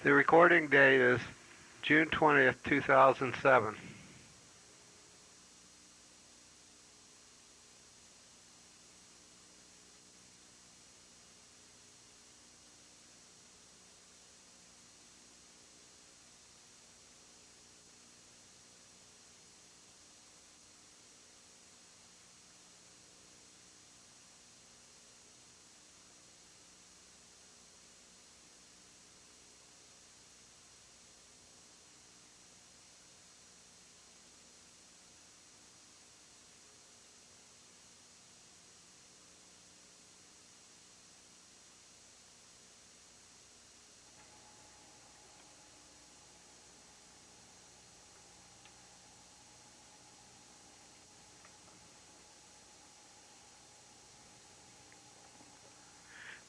The recording date is June 20th, 2007.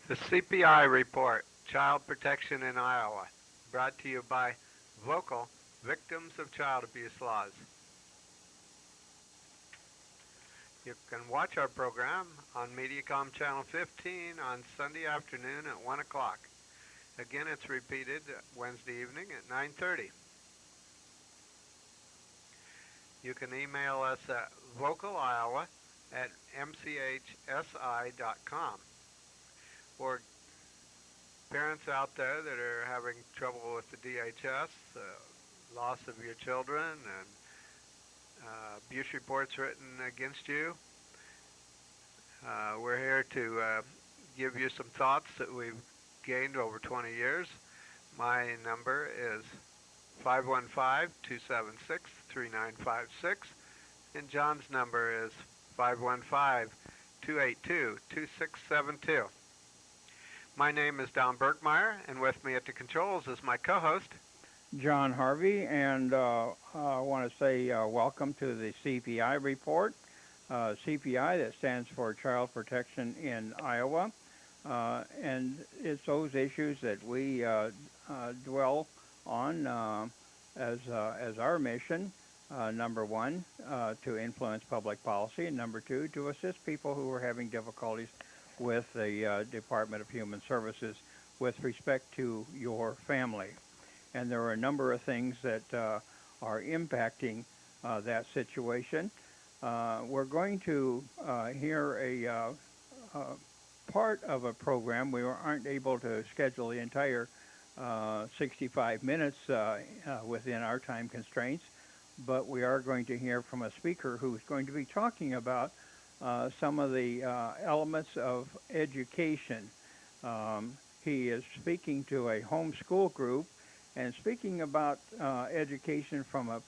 The CPI report, Child Protection in Iowa, brought to you by Vocal, Victims of Child Abuse Laws. You can watch our program on Mediacom Channel 15 on Sunday afternoon at 1 o'clock. Again, it's repeated Wednesday evening at 9:30. You can email us at vocaliowa@mchsi.com. For parents out there that are having trouble with the DHS, loss of your children, and abuse reports written against you, we're here to give you some thoughts that we've gained over 20 years. My number is 515-276-3956, and John's number is 515-282-2672. My name is Don Burgmaier, and with me at the controls is my co-host, John Harvey, and I want to say welcome to the CPI report. CPI, that stands for Child Protection in Iowa, and it's those issues that we dwell on as our mission. Number one, to influence public policy, and number two, to assist people who are having difficulties with the Department of Human Services with respect to your family. And there are a number of things that are impacting that situation. We're going to hear a part of a program. We aren't able to schedule the entire 65 minutes within our time constraints, but we are going to hear from a speaker who's going to be talking about some of the elements of education. He is speaking to a homeschool group and speaking about education from a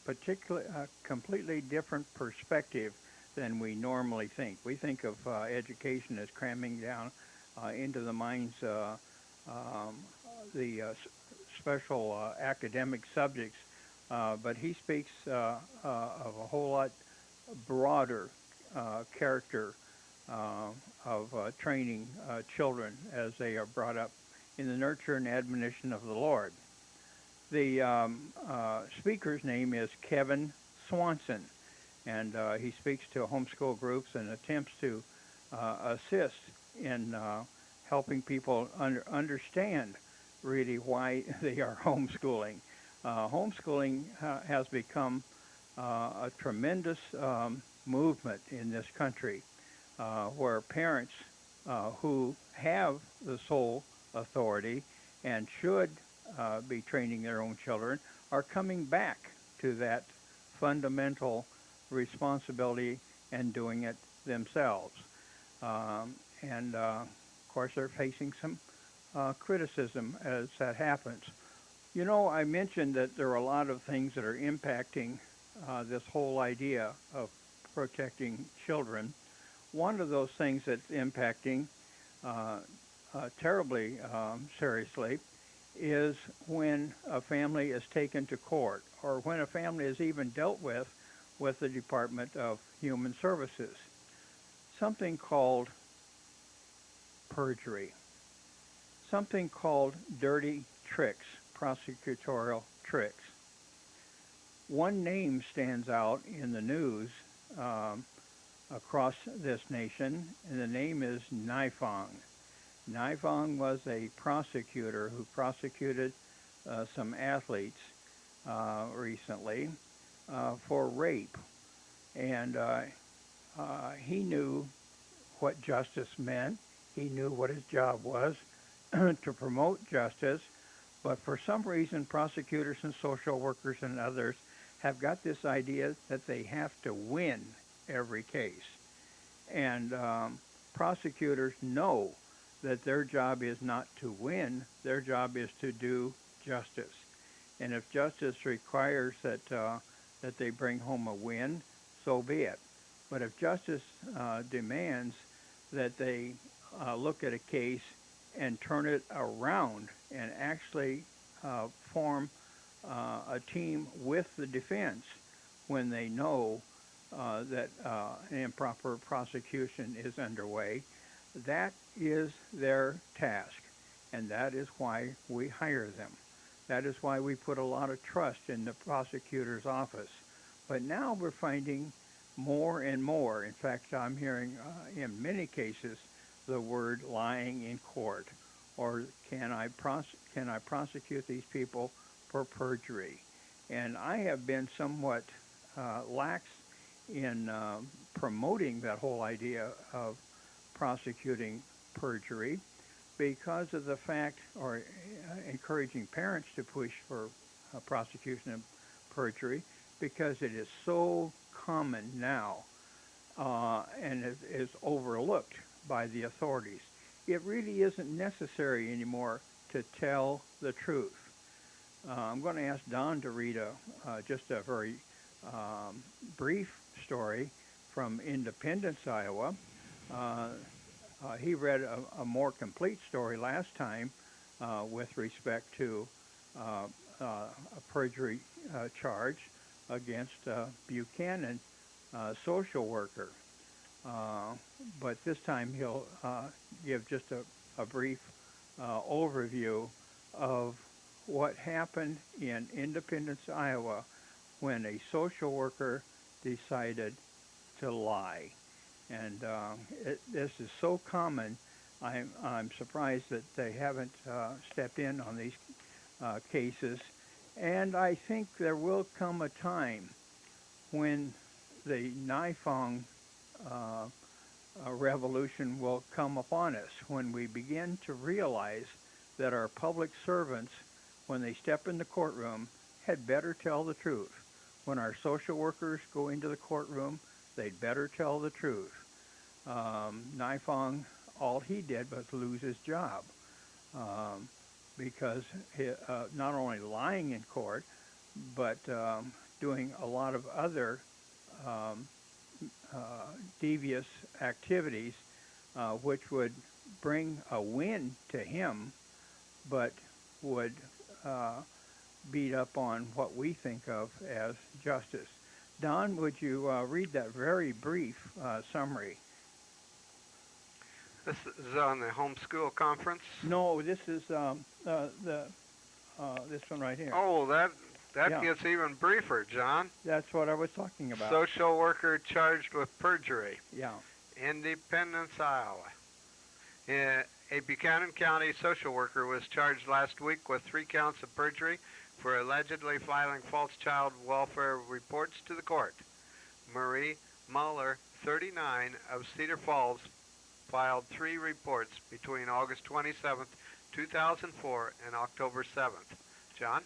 completely different perspective than we normally think. We think of education as cramming down into the minds the special academic subjects, but he speaks of a whole lot broader character of training children as they are brought up in the nurture and admonition of the Lord. The speaker's name is Kevin Swanson, and he speaks to homeschool groups and attempts to assist in helping people understand really why they are homeschooling. Homeschooling has become a tremendous movement in this country where parents who have the sole authority and should be training their own children are coming back to that fundamental responsibility and doing it themselves. And of course, they're facing some criticism as that happens. You know, I mentioned that there are a lot of things that are impacting this whole idea of protecting children. One of those things that's impacting terribly seriously is when a family is taken to court or when a family is even dealt with the Department of Human Services. Something called perjury, something called dirty tricks, prosecutorial tricks. One name stands out in the news across this nation, and the name is Nifong. Nifong was a prosecutor who prosecuted some athletes recently for rape, and he knew what justice meant. He knew what his job was to promote justice, but for some reason, prosecutors and social workers and others have got this idea that they have to win every case. And prosecutors know that their job is not to win, their job is to do justice. And if justice requires that they bring home a win, so be it. But if justice demands that they look at a case and turn it around and actually form a team with the defense when they know that an improper prosecution is underway, that is their task. And that is why we hire them. That is why we put a lot of trust in the prosecutor's office. But now we're finding more and more. In fact, I'm hearing in many cases the word lying in court, or can I prosecute these people for perjury? And I have been somewhat lax in promoting that whole idea of prosecuting perjury because of the fact, or encouraging parents to push for prosecution of perjury, because it is so common now and it is overlooked by the authorities. It really isn't necessary anymore to tell the truth. I'm going to ask Don to read just a very brief story from Independence, Iowa. He read a more complete story last time with respect to a perjury charge against Buchanan, social worker. But this time he'll give just a brief overview of what happened in Independence, Iowa, when a social worker decided to lie. And this is so common, I'm surprised that they haven't stepped in on these cases. And I think there will come a time when the Nifong revolution will come upon us, when we begin to realize that our public servants, when they step in the courtroom, had better tell the truth. When our social workers go into the courtroom, they'd better tell the truth. Nifong, all he did was lose his job because not only lying in court, but doing a lot of other devious activities, which would bring a win to him, but would beat up on what we think of as justice. Don, would you read that very brief summary? This is on the homeschool conference. No, this is this one right here. Oh, that gets even briefer, John. That's what I was talking about. Social worker charged with perjury. Yeah. Independence, Iowa. A Buchanan County social worker was charged last week with 3 counts of perjury for allegedly filing false child welfare reports to the court. Marie Muller, 39, of Cedar Falls, filed 3 reports between August 27th, 2004 and October 7th. John?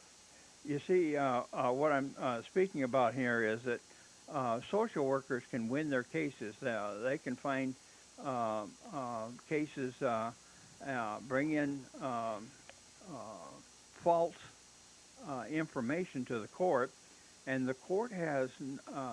You see, what I'm speaking about here is that social workers can win their cases. They can find cases, bring in false information to the court, and the court has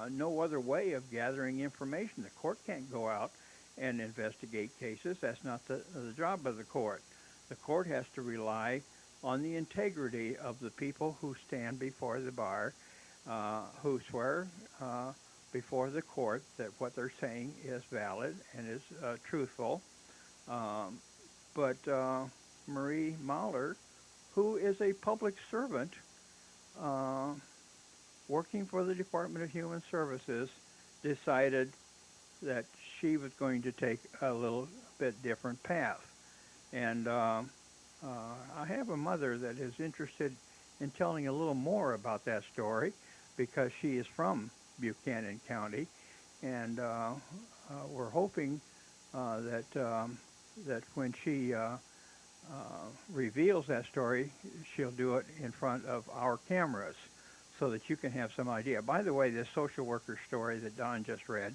no other way of gathering information. The court can't go out and investigate cases. That's not the job of the court. The court has to rely on the integrity of the people who stand before the bar, who swear before the court that what they're saying is valid and is truthful. But Marie Mahler, who is a public servant working for the Department of Human Services, decided that she was going to take a little bit different path. And I have a mother that is interested in telling a little more about that story because she is from Buchanan County, and we're hoping that when she reveals that story, she'll do it in front of our cameras so that you can have some idea. By the way, this social worker story that Don just read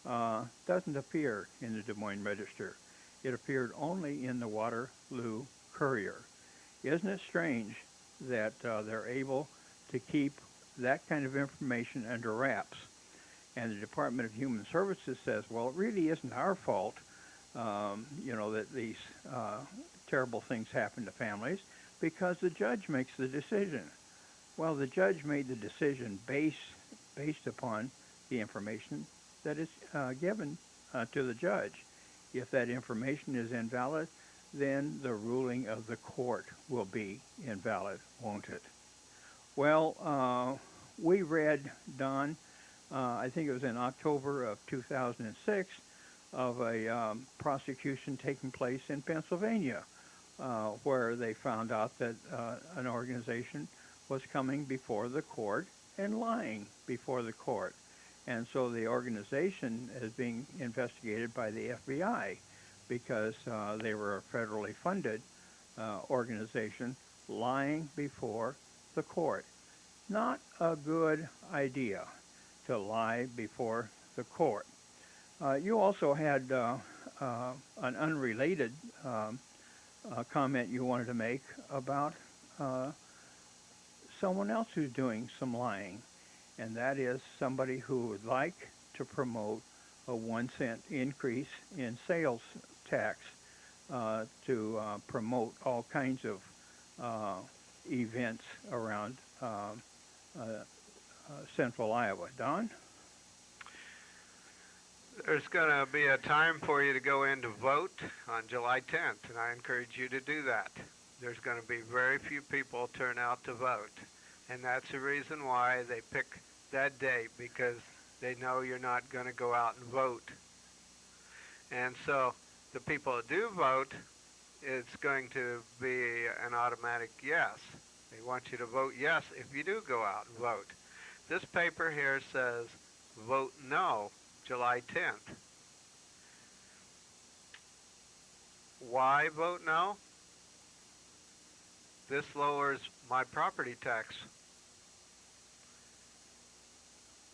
doesn't appear in the Des Moines Register. It appeared only in the Waterloo Courier. Isn't it strange that they're able to keep that kind of information under wraps? And the Department of Human Services says, well, it really isn't our fault, that these terrible things happen to families because the judge makes the decision. Well, the judge made the decision based upon the information that is given to the judge. If that information is invalid, then the ruling of the court will be invalid, won't it? Well, we read, Don, I think it was in October of 2006, of a prosecution taking place in Pennsylvania, where they found out that an organization was coming before the court and lying before the court. And so the organization is being investigated by the FBI because they were a federally funded organization lying before the court. Not a good idea to lie before the court. You also had an unrelated comment you wanted to make about someone else who's doing some lying, and that is somebody who would like to promote a 1-cent increase in sales tax to promote all kinds of events around central Iowa. Don? There's going to be a time for you to go in to vote on July 10th, and I encourage you to do that. There's going to be very few people turn out to vote, and that's the reason why they pick that date, because they know you're not going to go out and vote. And so the people that do vote, it's going to be an automatic yes. They want you to vote yes if you do go out and vote. This paper here says vote no July 10th. Why vote no? This lowers my property tax.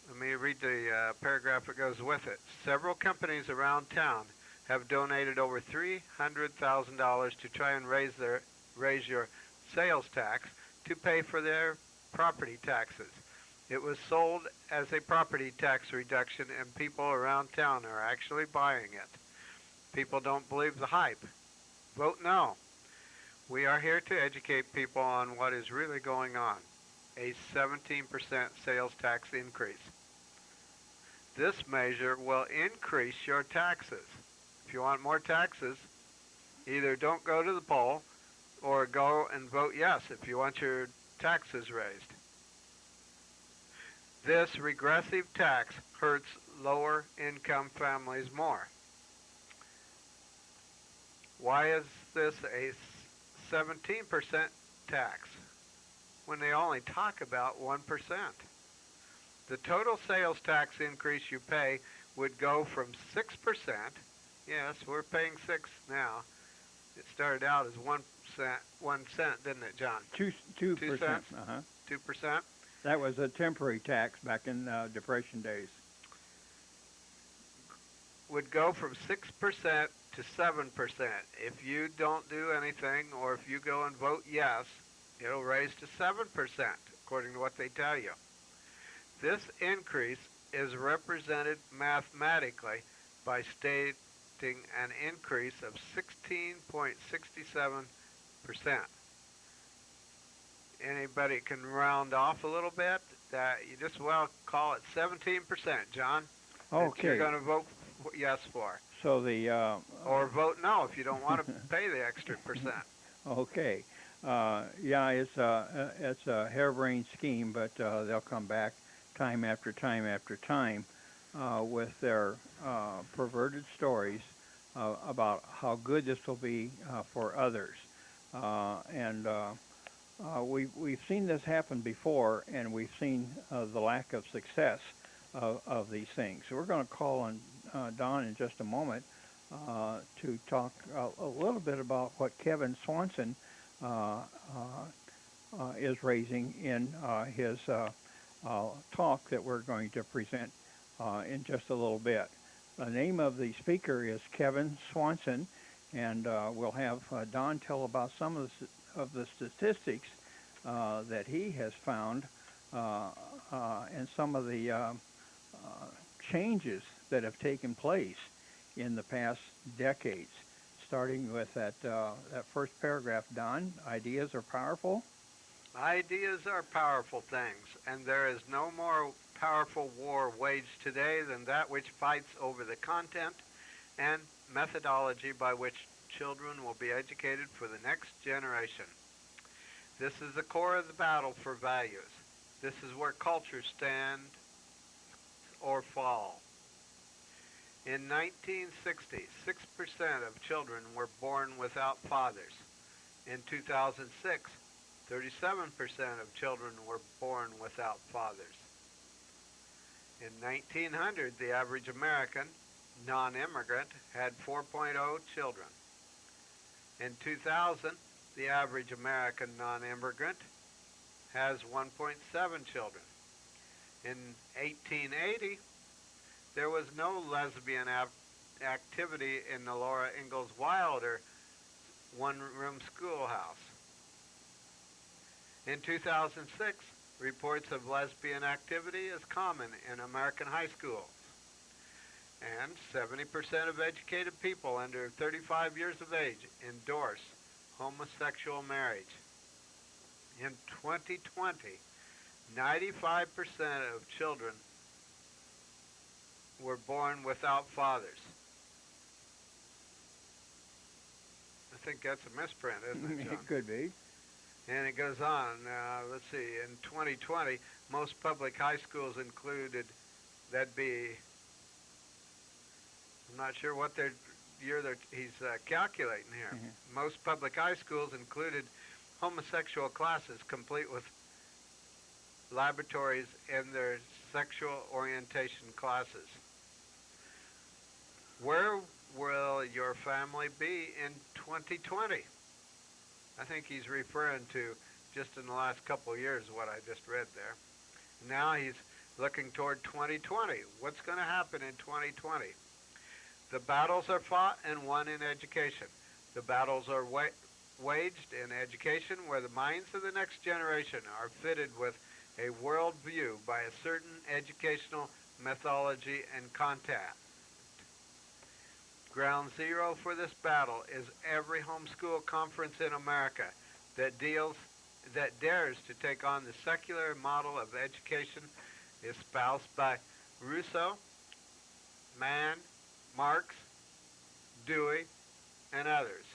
Let me read the paragraph that goes with it. Several companies around town have donated over $300,000 to try and raise your sales tax to pay for their property taxes. It was sold as a property tax reduction, and people around town are actually buying it. People don't believe the hype. Vote no. We are here to educate people on what is really going on. A 17% sales tax increase. This measure will increase your taxes. If you want more taxes, either don't go to the poll or go and vote yes if you want your taxes raised. This regressive tax hurts lower income families more. Why is this a 17% tax when they only talk about 1%? The total sales tax increase you pay would go from 6%. Yes, we're paying 6 now. It started out as 1 cent, didn't it, John? 2%. 2 cents. 2%. That was a temporary tax back in Depression days. Would go from 6% to 7%. If you don't do anything, or if you go and vote yes, it'll raise to 7%, according to what they tell you. This increase is represented mathematically by stating an increase of 16.67%. Anybody can round off a little bit? You just call it 17%, John. Okay. That you're going to vote yes for. So the or vote no if you don't want to pay the extra percent. Okay. Yeah, it's a harebrained scheme, but they'll come back time after time after time with their perverted stories about how good this will be for others. And we've seen this happen before, and we've seen the lack of success of these things. So we're going to call on Don in just a moment to talk a little bit about what Kevin Swanson uh, is raising in his talk that we're going to present in just a little bit. The name of the speaker is Kevin Swanson, and we'll have Don tell about some of the statistics that he has found and some of the changes that have taken place in the past decades. Starting with that first paragraph, Don, ideas are powerful. Ideas are powerful things, and there is no more powerful war waged today than that which fights over the content and methodology by which children will be educated for the next generation. This is the core of the battle for values. This is where cultures stand or fall. In 1960, 6% of children were born without fathers. In 2006, 37% of children were born without fathers. In 1900, the average American non-immigrant had 4.0 children. In 2000, the average American non-immigrant has 1.7 children. In 1880, there was no lesbian activity in the Laura Ingalls Wilder one-room schoolhouse. In 2006, reports of lesbian activity is common in American high schools. And 70% of educated people under 35 years of age endorse homosexual marriage. In 2020, 95% of children were born without fathers. I think that's a misprint, isn't it, John? It could be. And it goes on. Let's see. In 2020, most public high schools included, that'd be, I'm not sure what year he's calculating here. Mm-hmm. Most public high schools included homosexual classes complete with laboratories in their sexual orientation classes. Where will your family be in 2020? I think he's referring to just in the last couple of years what I just read there. Now he's looking toward 2020. What's going to happen in 2020? The battles are fought and won in education. The battles are waged in education where the minds of the next generation are fitted with a worldview by a certain educational methodology and content. Ground zero for this battle is every homeschool conference in America that dares to take on the secular model of education espoused by Rousseau, Mann, Marx, Dewey, and others.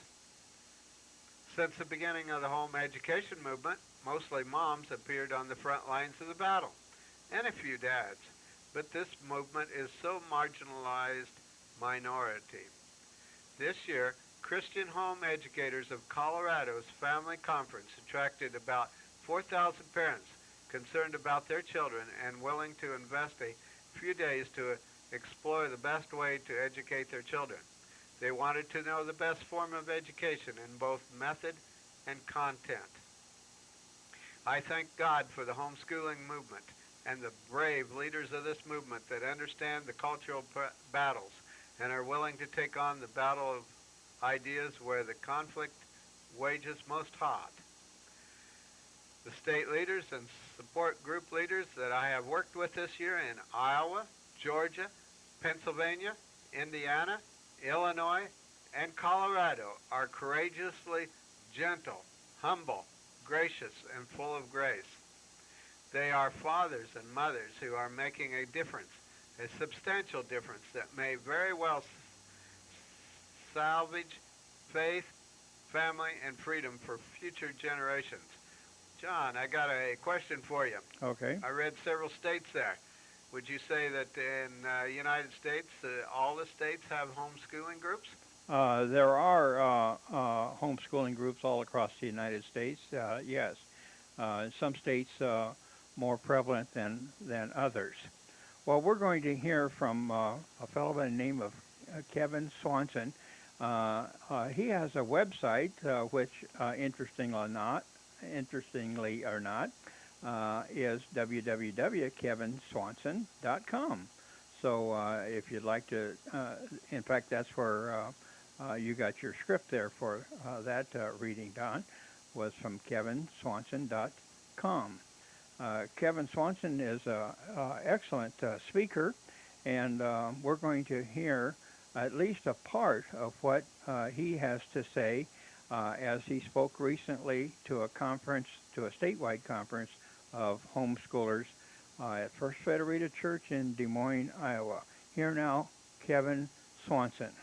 Since the beginning of the home education movement, mostly moms appeared on the front lines of the battle, and a few dads. But this movement is so marginalized minority. This year, Christian Home Educators of Colorado's Family Conference attracted about 4,000 parents concerned about their children and willing to invest a few days to explore the best way to educate their children. They wanted to know the best form of education in both method and content. I thank God for the homeschooling movement and the brave leaders of this movement that understand the cultural battles and are willing to take on the battle of ideas where the conflict wages most hot. The state leaders and support group leaders that I have worked with this year in Iowa, Georgia, Pennsylvania, Indiana, Illinois, and Colorado are courageously gentle, humble, gracious, and full of grace. They are fathers and mothers who are making a difference, a substantial difference that may very well salvage faith, family, and freedom for future generations. John, I got a question for you. Okay. I read several states there. Would you say that in the United States, all the states have homeschooling groups? There are homeschooling groups all across the United States, yes. In some states, more prevalent than others. Well, we're going to hear from a fellow by the name of Kevin Swanson. He has a website, which, interestingly or not, is www.kevinswanson.com. So if you'd like to, in fact, that's where you got your script there for that reading, Don, was from kevinswanson.com. Kevin Swanson is an excellent speaker, and we're going to hear at least a part of what he has to say as he spoke recently to a statewide conference of homeschoolers at First Federated Church in Des Moines, Iowa. Here now, Kevin Swanson.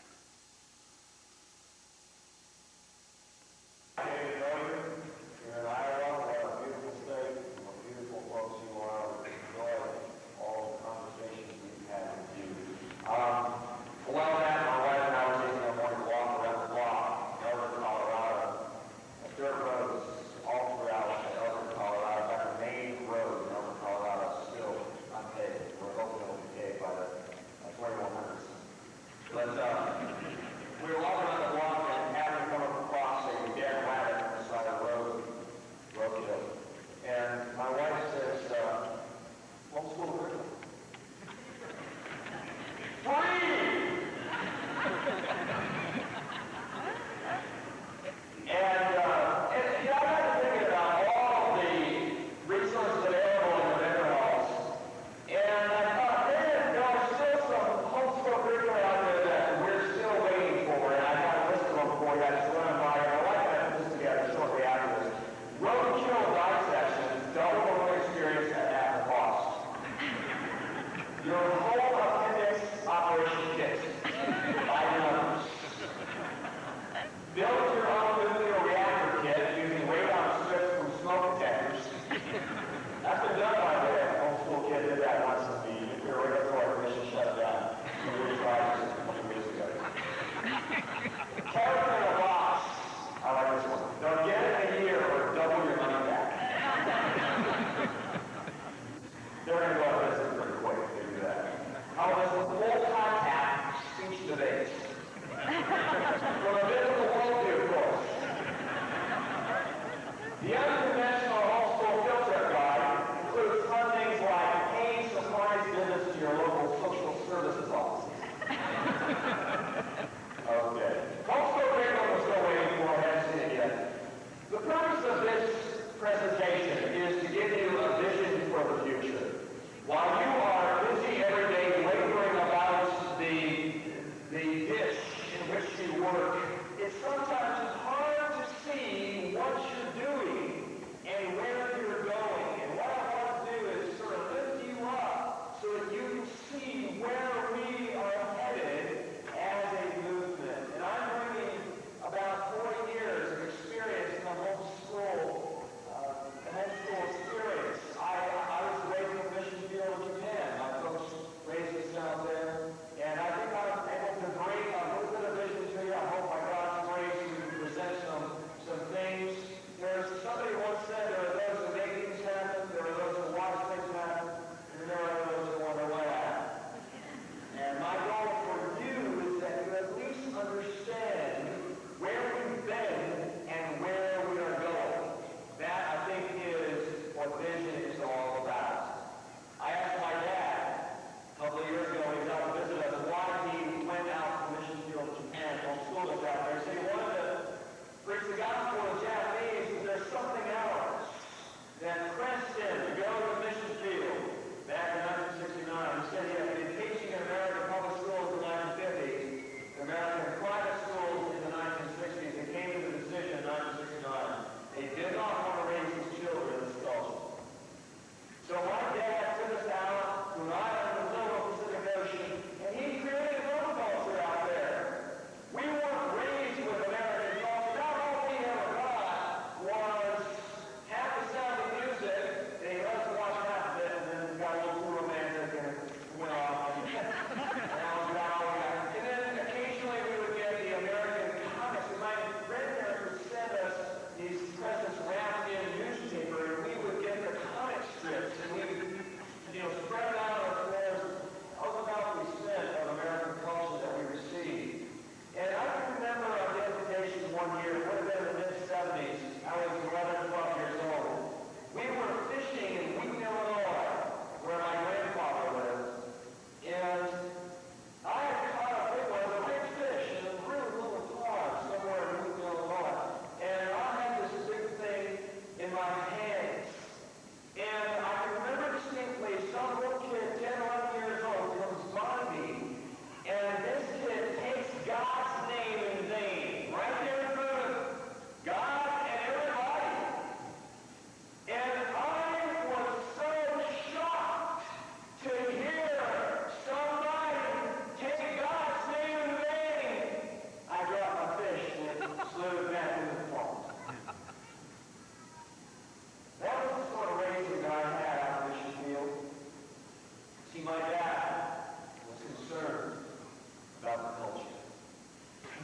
And I think I'm able to bring a little bit of vision to you. I hope by God's grace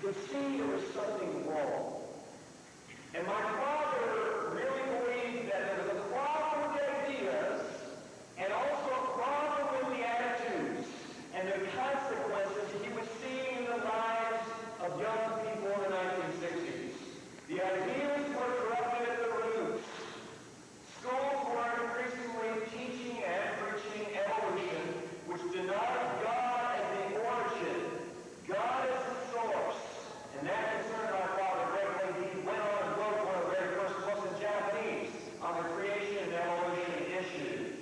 could see there was something wrong. And my father really believed that there was a problem with the ideas and also a problem with the attitudes and the consequences he was seeing in the lives of young people in the 1960s. The ideas were corrupted at the roots. Schools were increasingly teaching and preaching evolution, which denied God as the origin, God as the source. And that concerned my father greatly. He went on and wrote one of the very first books in Japanese on the creation and evolution issue.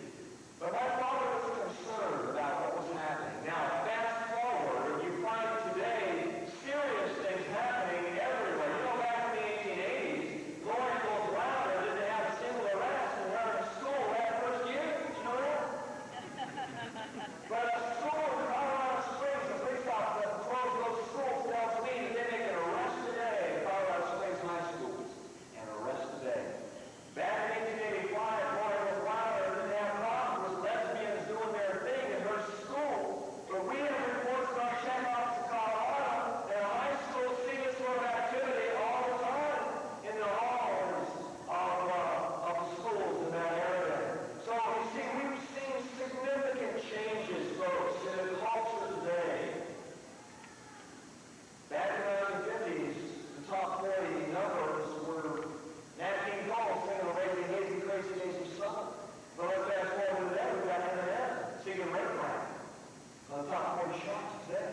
But my father was concerned about what was happening. Now, fast forward, you find today serious things happening everywhere. You know, back in the 1880s, Glory Goes Louder didn't have a single arrest in running a school that first year. Did you know that? But a school in Colorado Springs, the police officer that patrols those schools tells me that they make an arrest today in Colorado Springs high schools. An arrest today. Back in 1885, Glory Goes Louder didn't have problems with lesbians doing their thing in her school. But we have reports about Chekhov's in Colorado that high schools see this sort of activity all the time in the halls of the schools in that area. So you see, we've seen significant changes, folks, in the culture today. Back in the 1950s, the top 40 numbers were Nat King Cole singing the Lazy Hazy Crazy Days of Summer. But let's fast forward to that, we've got Eminem singing Rape Rap on the top 40 charts today.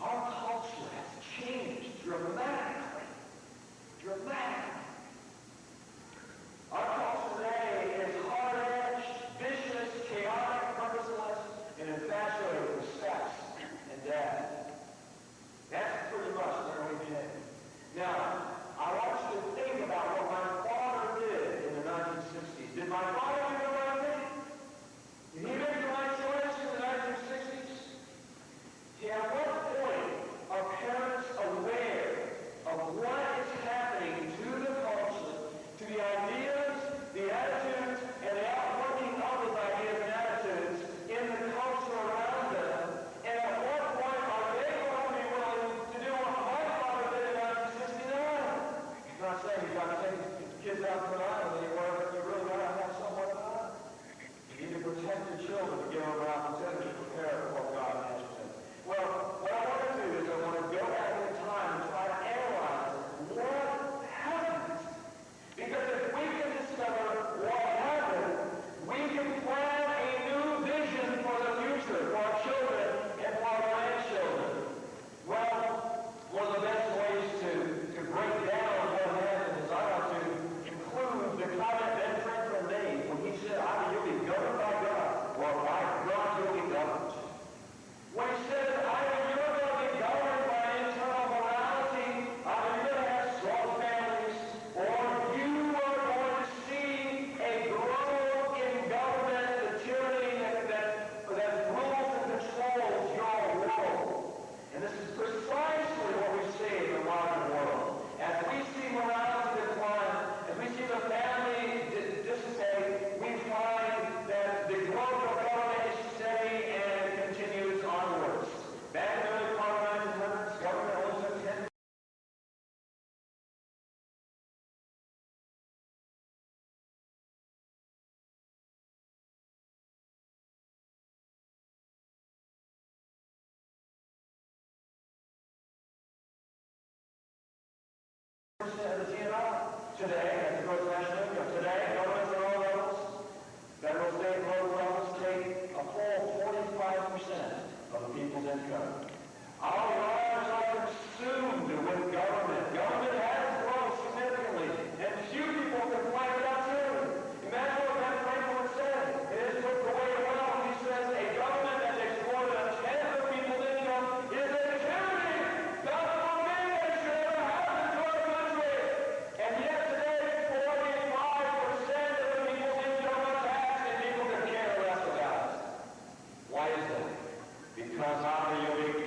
Our culture has changed dramatically. Dramatically. Our culture today is hard-edged, vicious, chaotic, purposeless, and infatuated with sex and death. That's pretty much where we've been. Now, I want you to think about what my father did in the 1960s. Did my father do the right thing? Did he make the right choice in the 1960s? See, at what point are parents aware of what is happening to the culture, to the ideas, the attitudes, and the outworking of those ideas and attitudes in the culture around them? And at what point are they going to be willing to do what my father did in 1969? I'm not saying you've got to take kids out to an island anywhere, but you really got to have somewhere to live. You need to protect your children to give them an opportunity to prepare for what God has for them. Well, what I want to do is I want to go back in time and try to analyze what happened. Because if we can discover what happened, we can plan a new vision for the future, for our children and for our grandchildren. Well, one of the best ways to break down what happened is I want to include the comment Ben Franklin made when he said, either you'll be governed by God, or by God you'll be governed. When he said, either you're going to be governed by internal morality, either you're going to have strong families, or you are going to see a growth in government, the tyranny that rules and controls your world. And this is precisely what we see in the modern world. As we see morality decline, as we see the family dissipate, we find that the growth of government is steady and it continues onwards. Back in the early part of the 1900s, government only took 10%. Of the TNI. Today, that's the gross national income. Today, governments at all levels, federal, state, and local levels, take a full 45% of the people's income. Our lives are consumed with government. Government has grown significantly, and few people complain about tyranny. Imagine what Ben Franklin said in his book, The Way to Wealth. He says, a government that takes more than a tenth of people's income is a tyranny. God forbid it should ever happen to our country. And yet today, 45% of the people's income are taxed, and people could care less about it. Why is that? Because either you'll be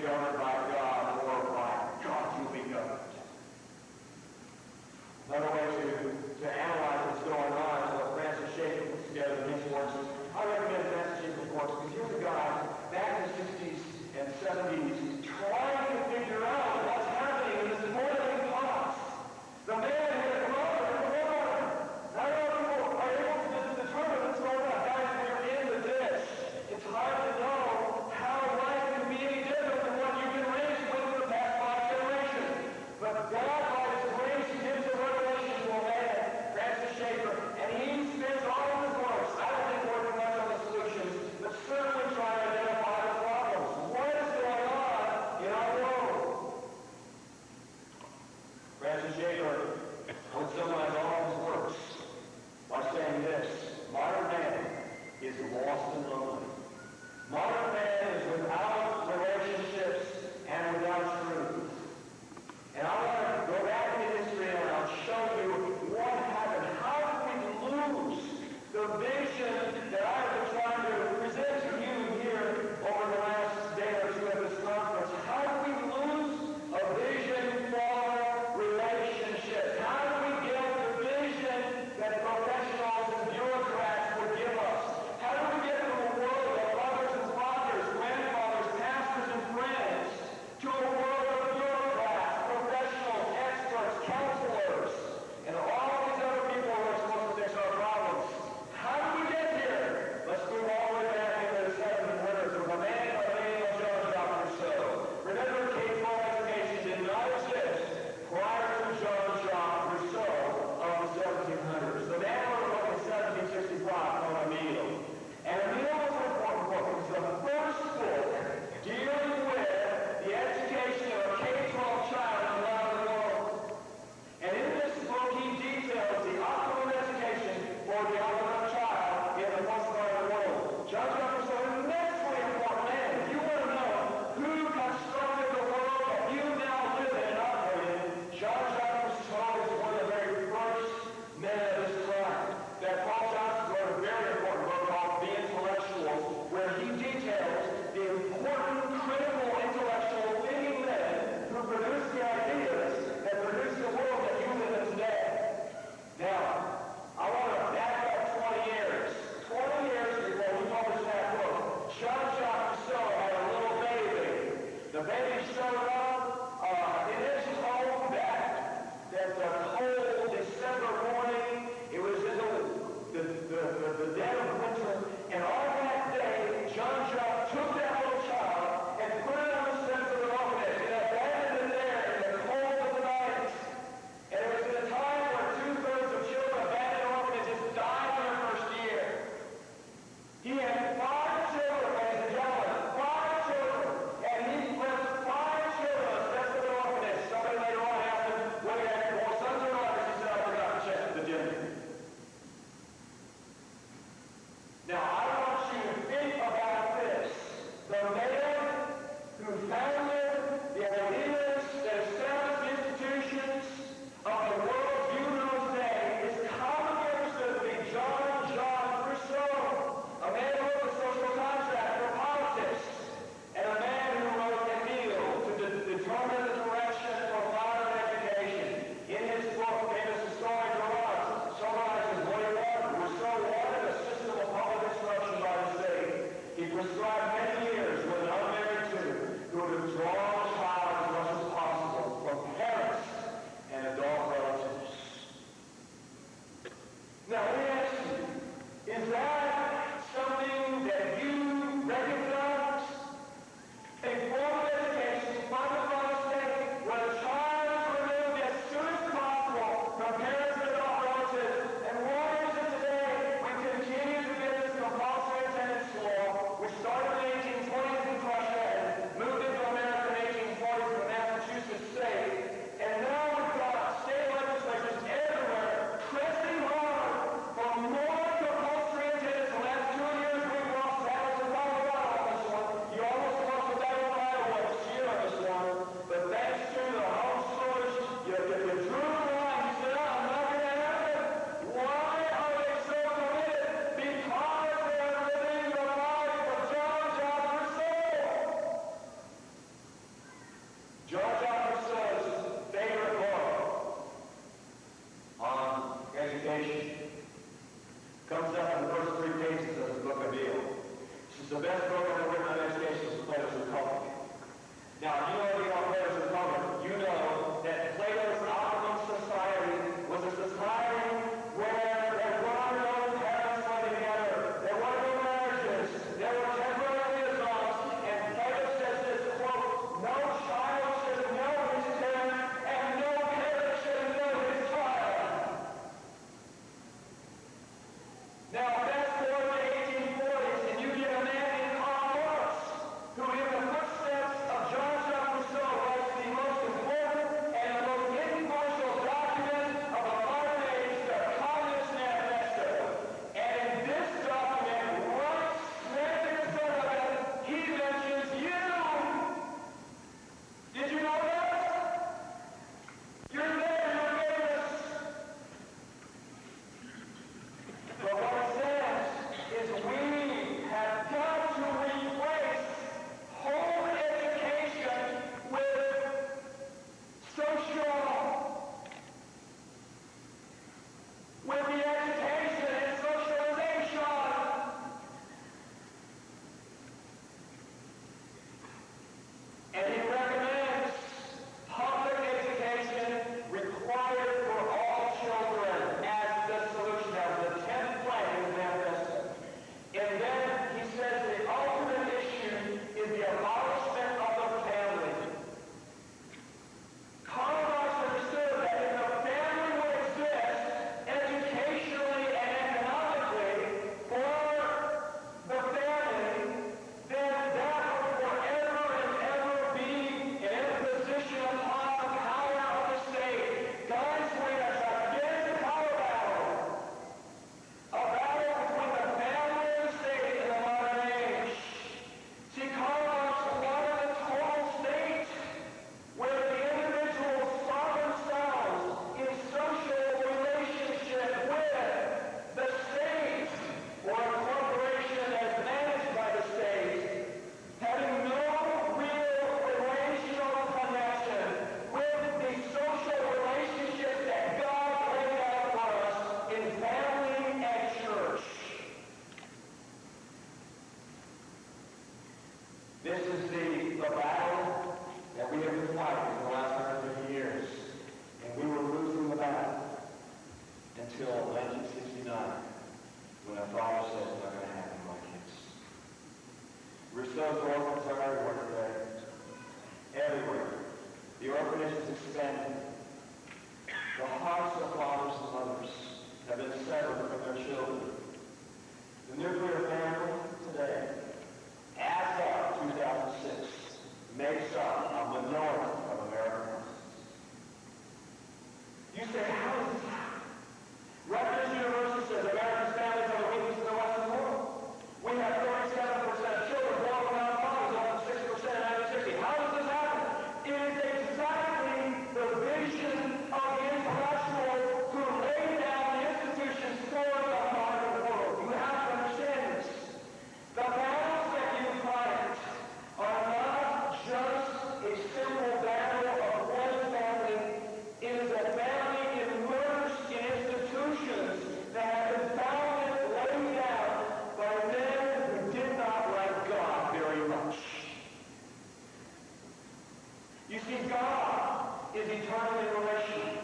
eternally relational.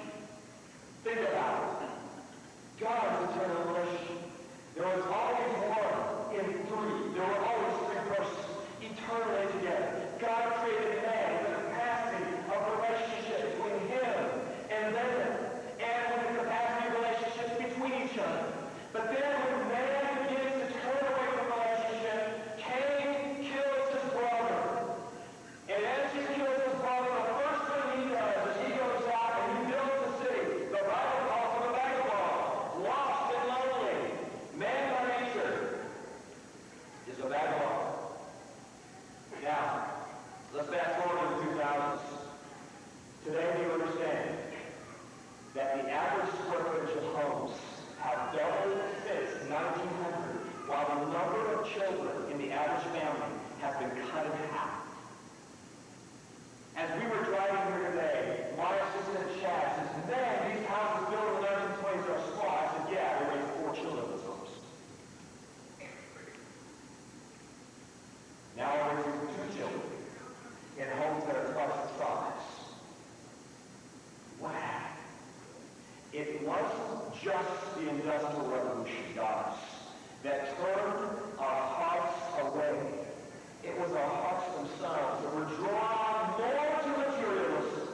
Think about it. God is eternally relational. There was always one in three. There were always three persons eternally together. God created man with the capacity of relationship between him and them, and with the capacity of relationships between each other. But then when man begins to turn away from relationship, Cain kills his brother. And as he kills his brother, the first thing he does is he goes out and he builds a city. The Bible calls him a vagabond, lost and lonely. Man by nature is a vagabond. Now, let's fast forward to the 2000s. Today we understand that the average square footage of homes have doubled since 1900, while the number of children in the average family has been cut in half. As we were driving here today, my assistant Chad says, man, these houses built in the 1920s are small. I said, yeah, they raised 4 children in those homes. Now we're raising 2 children in homes that are twice the size. Wow. It wasn't just the Industrial Revolution, guys, that turned our hearts away. It was our hearts themselves that were drawn more to materialism,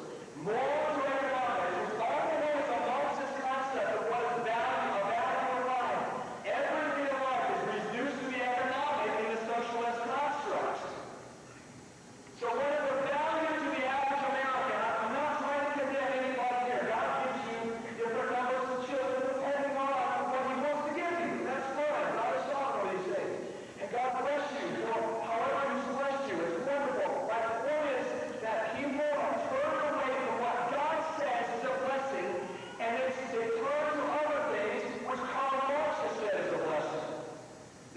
more to economics. It was always a Marxist concept of what is value of life. Everything in life is reduced to the economic in the socialist construct. So what is the value to the average American? I'm not trying to condemn anybody here. God gives you different numbers of children depending on what he wants to give you. That's fine. God is sovereign, what he says. And God bless you for however he's blessed you. It's wonderful. But the point is that people are turned away from what God says is a blessing, and they turn to other things which Karl Marx has said is a blessing.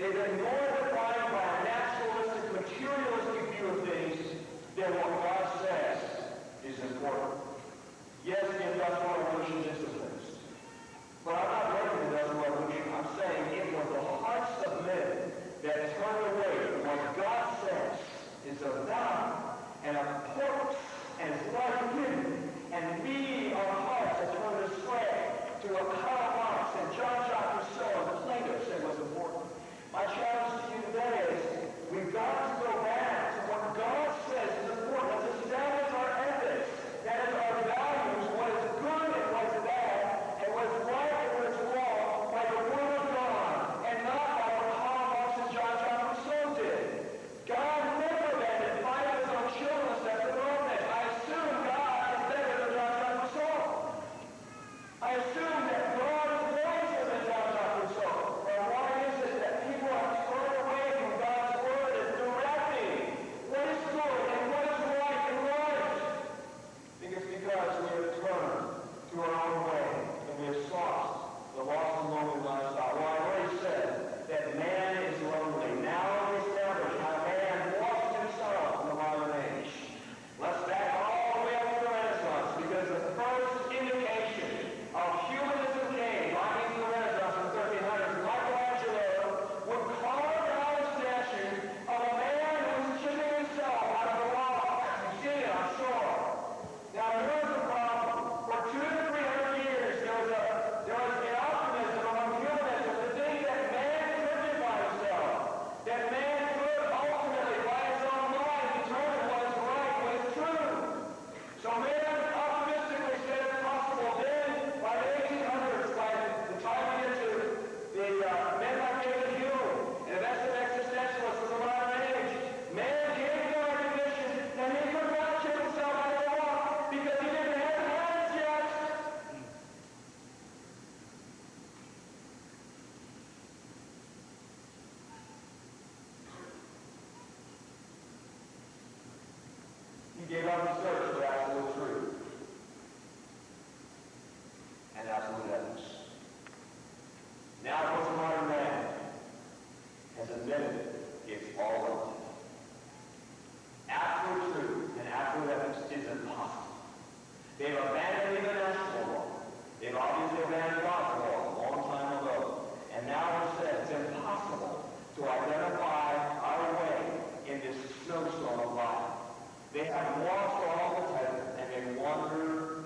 They've ignored the Bible by a naturalistic, materialistic view of things than what God says is important. Yes, the Industrial Revolution did some things. But I'm not blaming the Industrial Revolution. I'm saying it was the hearts of men that turned away from what God says is of value and of purpose and is life-giving. And we, our hearts, have turned astray to what Karl Marx and Jean-Jacques Rousseau and Plato said was important. My challenge to you today is we've got to go back to what God says is important. Let's establish our ethics. That is our values, what is good and what is bad, and what is right and what is wrong, by the Word of God, and not by what Karl Marx and Jean-Jacques Rousseau did. God never abandoned 5 of his own children except for brokenness. I assume God is better than Jean-Jacques Rousseau. I assume that God is wiser than Jean-Jacques Rousseau. And why is it that people have turned away from God's Word as directing what is good and what is right in life? I think it's because we have turned to our own way and we have sought the lost and lonely lifestyle. Well, I already said that man is lonely. Now we establish how man lost himself in the modern age. Let's back all the way up to the Renaissance, because the first indication of humanism came right into the Renaissance in the 1300s. Michelangelo would carve out a statue of a man who was chipping himself out of the rock. You've seen it, I'm sure. Now, here's the problem. For 200 to 300 years, there was an optimism among humanists to think that man could define himself, that man could ultimately, by his own mind, determine what is right, what is true. So man optimistically said it's possible. Then, by the 1800s, by the time we get to the men like David Hume and the rest of existentialists of the modern age, man came to the recognition that he could not chip himself out of the rock because he didn't have hands yet. He gave up the search for absolute truth and absolute ethics. Now, what's a modern man has admitted it's all relative. Absolute truth and absolute ethics is impossible. They've abandoned even national law. They've obviously abandoned God's law a long time ago. And now it says it's impossible to identify our way in this snowstorm of life. They have lost all the tether and they wander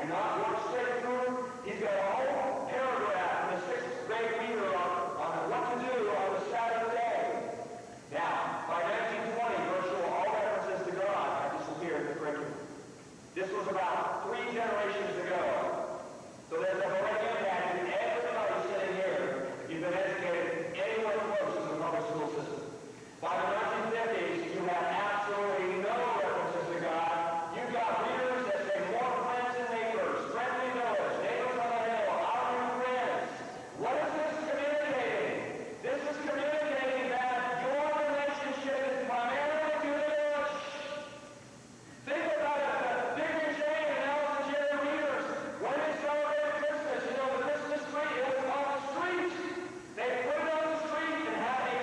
and not work straight through. He's got a whole paragraph in the 6th grade reader on what to do on the Sabbath day. Now, by 1920, virtually all references to God have disappeared in the curriculum. This was about 3 generations ago. So there's a great impact in everybody sitting here. You've been educated anywhere close to the public school system. By the 1950s, you have absolutely no references to God. You've got readers that say more friends than neighbors, friendly village, neighbors on the hill, our new friends. What is this communicating? This is communicating that your relationship is primarily to the church. Think about it. The Dick and Jane and Alice and Jerry readers, when they celebrated Christmas, you know, the Christmas tree, it was on the street. They put it on the street and had a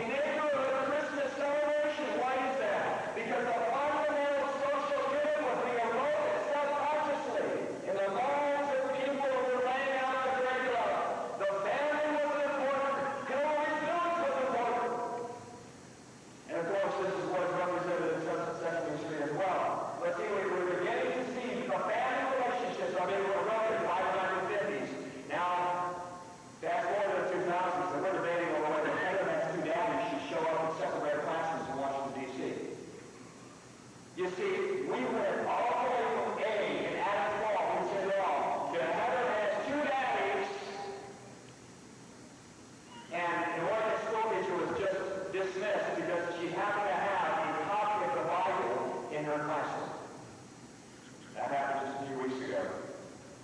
neighborhood Christmas celebration. Why is that? Because the fundamental social good was being eroded self-consciously in the lives of people who were laying out the curriculum. The family was important. Hillary Village was important. And of course, this is what is represented in Sesame Street as well. But see, we're beginning to see the family relationships are being eroded by the 1950s. Now, fast forward to the 2000s, and we're debating over whether Terrance two daddies should show up in second grade classrooms in Washington, D.C. You see, we went all the way from A in Adam's Fall, we said it all, to Heather has 2 daddies, and an Oregon school teacher was just dismissed because she happened to have a copy of the Bible in her classroom. That happened just a few weeks ago.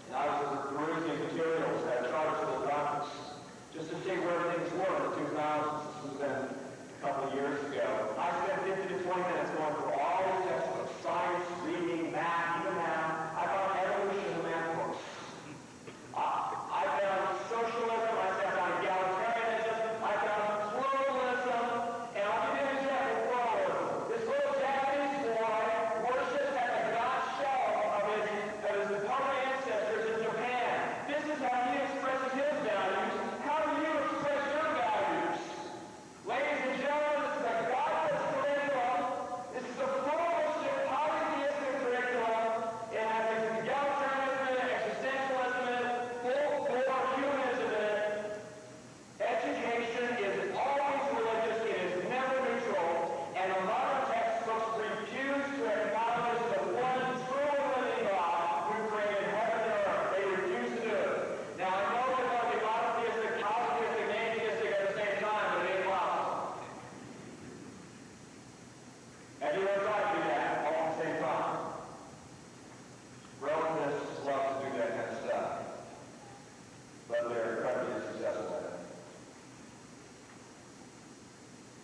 And I was perusing materials at a charter school conference just to see where things were in the 2000s. This was then a couple of years ago. I spent 50 to 20 minutes going through all these textbooks, science, reading, math, even math. I found evolution in the math books. I found socialism, I found egalitarianism, I found pluralism, and I'll give you an example of pluralism. This little Japanese boy worships at the god shell of his Toba ancestors in Japan. This is how he expresses his values. How do you express your values? Ladies and gentlemen, this is a godless curriculum. This is a pluralistic, polytheistic curriculum. It has egalitarianism in it, existentialism in it, full-bore humanism in it. Education is always religious. It is never neutral. And a lot of textbooks refuse to acknowledge the one true and living God who created heaven and earth. They refuse to do it. Now, I know they're going to be monotheistic, polytheistic, atheistic at the same time, but it ain't possible. Have you ever tried to do that all at the same time? Relativists love to do that kind of stuff, but they're incredibly successful at it.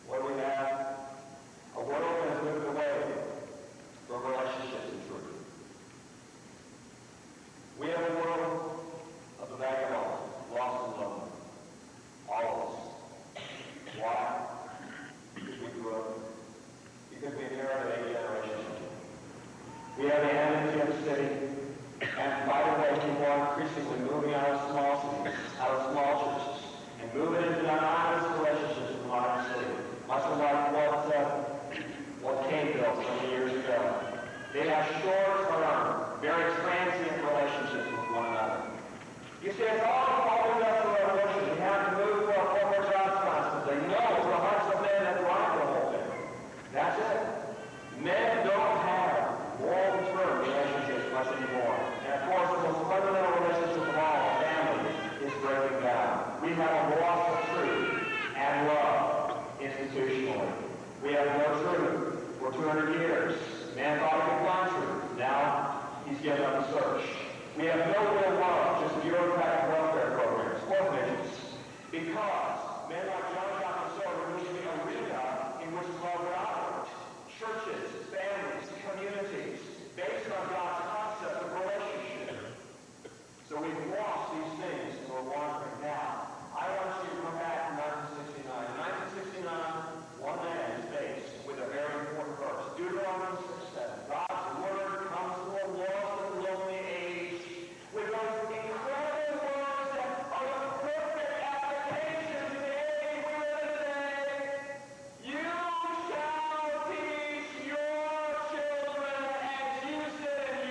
What do we have? A world that has moved away from relationships and truth. We have a world of the vagabond, lost and lonely. All of us. Why? Because we grew up. Because we inherited a generation. We have the enmity of the city. And by the way, people are increasingly moving out of small cities, out of small churches, and moving into anonymous relationships with the modern city. Much like what Cain built so many years ago. They have short-term, very transient relationships with one another. You see, it's all the fault of the revolution. We have to move for our corporate jobs constantly. No, it's the hearts of men that drive the whole thing. That's it. Men don't have long-term relationships much anymore. And of course, the most fundamental relationship of all, family, is breaking down. We have a loss of truth and love institutionally. We have no truth for 200 years. Man thought he could find truth. Now, he's given up the search. We have no real love, just bureaucratic welfare programs, orphanages. Because men like John Jacques Rousseau removed the arena in which love would operate. Churches, families, communities, based on God's concept of relationship. So we've lost these things and we're wandering now. I want you to come back to 1969. In 1969, one man is faced with a very important verse. Deuteronomy 6:7. God's word comes to a lost and lonely age with those incredible words that are the perfect application to the age we live in today. You shall teach your children as you sit in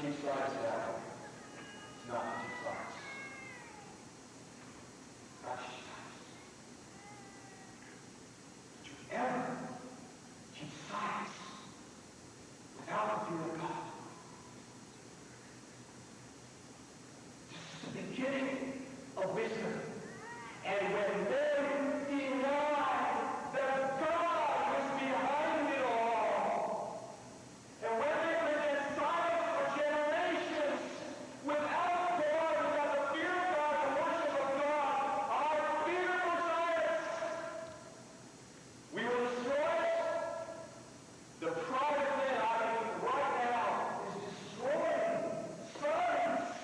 teach science that way. It's not to teach science. Not to teach science. Did you ever teach science without the fear of God? This is the beginning of wisdom. And when men deny that God was behind it all, and when they present science for generations without God, without the fear of God, the worship of God, our fear for science, we will destroy it. The pride of men, I mean, right now, is destroying science.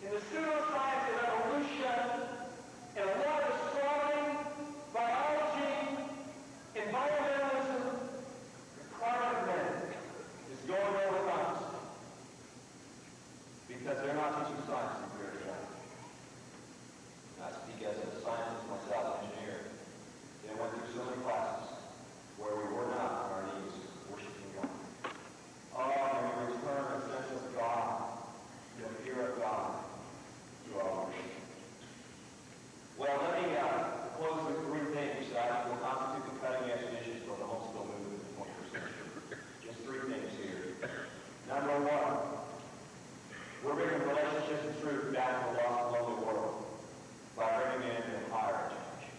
In the pseudoscience of evolution, and a lot of astronomy, biology, environmentalism, the pride of men is going over consciously. Because they're not teaching science in the God. I speak as a scientist myself, engineer. And I went through so many classes where we were not on our knees worshiping God. Oh, and we return a sense of God, the fear of God, to our worship. Well, let me close with three things that will constitute the cutting-edge vision for the homeschool movement in the 21st century. Just three things here. Number one, we're bringing relationships and truth back to the lost and lonely world by bringing in higher education.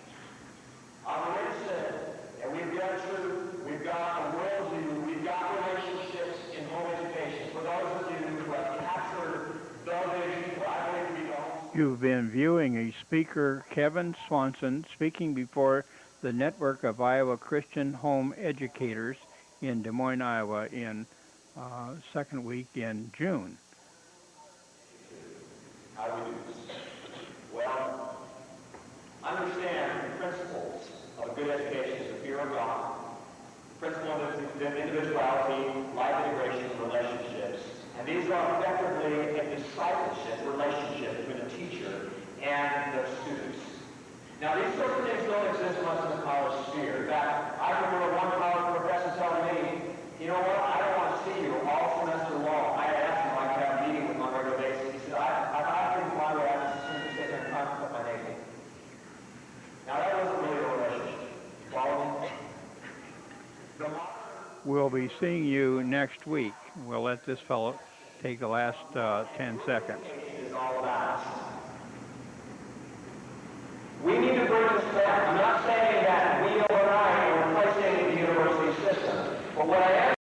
I've already said that we've got truth, we've got a worldview, we've got relationships in home education. For those of you who have captured the vision, what I believe to be the home. You've been viewing a speaker, Kevin Swanson, speaking before the network of Iowa Christian home educators in Des Moines, Iowa in second week in June. How do we do this? Well, understand the principles of good education is the fear of God, principle of individuality, life integration, and relationships. And these are effectively a discipleship relationship between the teacher and the students. Now, these sorts of things don't exist much in the college sphere. In fact, I remember one college professor telling me, you know what, I don't want to see you all semester long. I had asked him if I could have a meeting with him on a regular basis. He said, I think my way, I just assume to sit there and put my name in. Now, that wasn't really a relationship. You follow me? We'll be seeing you next week. We'll let this fellow take the last 10 seconds. Is all about. We need to bring this back. I'm not saying that we overnight are replacing the university system, but what I am